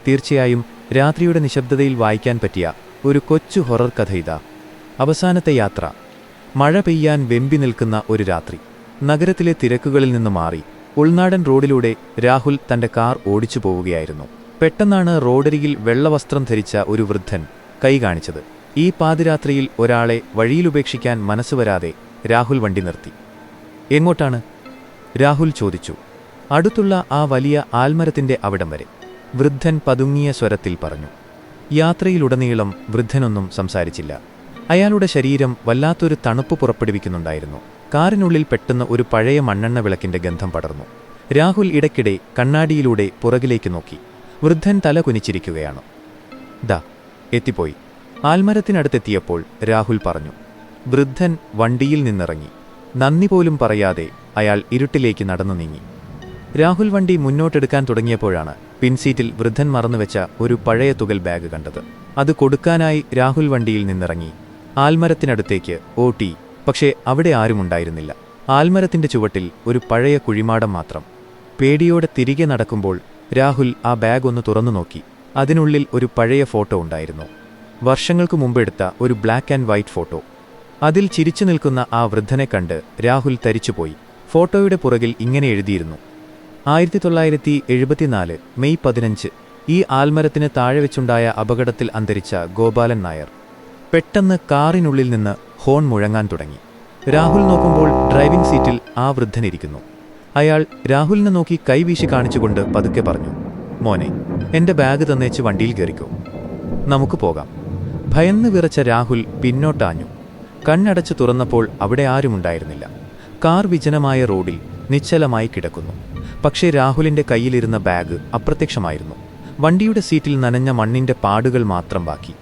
തീർച്ചയായും രാത്രിയുടെ നിശബ്ദതയിൽ വായിക്കാൻ പറ്റിയ ഒരു കൊച്ചു ഹൊറർ കഥ ഇതാ. അവസാനത്തെ യാത്ര. മഴ പെയ്യാൻ വെമ്പി നിൽക്കുന്ന ഒരു രാത്രി. നഗരത്തിലെ തിരക്കുകളിൽ നിന്ന് മാറി ഉൾനാടൻ റോഡിലൂടെ രാഹുൽ തന്റെ കാർ ഓടിച്ചു പോവുകയായിരുന്നു. പെട്ടെന്നാണ് റോഡരികിൽ വെള്ളവസ്ത്രം ധരിച്ച ഒരു വൃദ്ധൻ കൈ കാണിച്ചത്. ഈ പാതിരാത്രിയിൽ ഒരാളെ വഴിയിലുപേക്ഷിക്കാൻ മനസ്സുവരാതെ രാഹുൽ വണ്ടി നിർത്തി. എങ്ങോട്ടാണ്? രാഹുൽ ചോദിച്ചു. അടുത്തുള്ള ആ വലിയ ആൽമരത്തിന്റെ അവിടം വരെ, വൃദ്ധൻ പതുങ്ങിയ സ്വരത്തിൽ പറഞ്ഞു. യാത്രയിലുടനീളം വൃദ്ധനൊന്നും സംസാരിച്ചില്ല. അയാളുടെ ശരീരം വല്ലാത്തൊരു തണുപ്പ് പുറപ്പെടുവിക്കുന്നുണ്ടായിരുന്നു. കാറിനുള്ളിൽ പെട്ടെന്ന് ഒരു പഴയ മണ്ണെണ്ണ വിളക്കിന്റെ ഗന്ധം പടർന്നു. രാഹുൽ ഇടയ്ക്കിടെ കണ്ണാടിയിലൂടെ പുറകിലേക്ക് നോക്കി. വൃദ്ധൻ തല കുനിച്ചിരിക്കുകയാണ്. ദാ എത്തിപ്പോയി. ആൽമരത്തിനടുത്തെത്തിയപ്പോൾ രാഹുൽ പറഞ്ഞു. വൃദ്ധൻ വണ്ടിയിൽ നിന്നിറങ്ങി. നന്ദി പോലും പറയാതെ അയാൾ ഇരുട്ടിലേക്ക് നടന്നു നീങ്ങി. രാഹുൽ വണ്ടി മുന്നോട്ടെടുക്കാൻ തുടങ്ങിയപ്പോഴാണ് പിൻസീറ്റിൽ വൃദ്ധൻ മറന്നുവെച്ച ഒരു പഴയ തുകൽ ബാഗ് കണ്ടത്. അത് കൊടുക്കാനായി രാഹുൽ വണ്ടിയിൽ നിന്നിറങ്ങി ആൽമരത്തിനടുത്തേക്ക് ഓട്ടി. പക്ഷേ അവിടെ ആരുമുണ്ടായിരുന്നില്ല. ആൽമരത്തിന്റെ ചുവട്ടിൽ ഒരു പഴയ കുഴിമാടം മാത്രം. പേടിയോടെ തിരികെ നടക്കുമ്പോൾ രാഹുൽ ആ ബാഗ് ഒന്ന് തുറന്നു നോക്കി. അതിനുള്ളിൽ ഒരു പഴയ ഫോട്ടോ ഉണ്ടായിരുന്നു. വർഷങ്ങൾക്കു മുമ്പെടുത്ത ഒരു ബ്ലാക്ക് ആൻഡ് വൈറ്റ് ഫോട്ടോ. അതിൽ ചിരിച്ചു നിൽക്കുന്ന ആ വൃദ്ധനെ കണ്ട് രാഹുൽ തരിച്ചുപോയി. ഫോട്ടോയുടെ പുറകിൽ ഇങ്ങനെ എഴുതിയിരുന്നു: 1974 മെയ് 15 ഈ ആൽമരത്തിന് താഴെ വെച്ചുണ്ടായ അപകടത്തിൽ അന്തരിച്ച ഗോപാലൻ നായർ. പെട്ടെന്ന് കാറിനുള്ളിൽ നിന്ന് ഹോൺ മുഴങ്ങാൻ തുടങ്ങി. രാഹുൽ നോക്കുമ്പോൾ ഡ്രൈവിംഗ് സീറ്റിൽ ആ വൃദ്ധനിരിക്കുന്നു. അയാൾ രാഹുലിനെ നോക്കി കൈവീശി കാണിച്ചുകൊണ്ട് പതുക്കെ പറഞ്ഞു: മോനെ, എന്റെ ബാഗ് തന്നേച്ച് വണ്ടിയിൽ കയറിക്കോ, നമുക്ക് പോകാം. ഭയന്ന് വിറച്ച രാഹുൽ പിന്നോട്ടാഞ്ഞു. കണ്ണടച്ചു തുറന്നപ്പോൾ അവിടെ ആരുമുണ്ടായിരുന്നില്ല. കാർ വിജനമായ റോഡിൽ നിശ്ചലമായി കിടക്കുന്നു. പക്ഷേ രാഹുലിന്റെ കയ്യിലിരുന്ന ബാഗ് അപ്രത്യക്ഷമായിരുന്നു. വണ്ടിയുടെ സീറ്റിൽ നനഞ്ഞ മണ്ണിന്റെ പാടുകൾ മാത്രം ബാക്കി.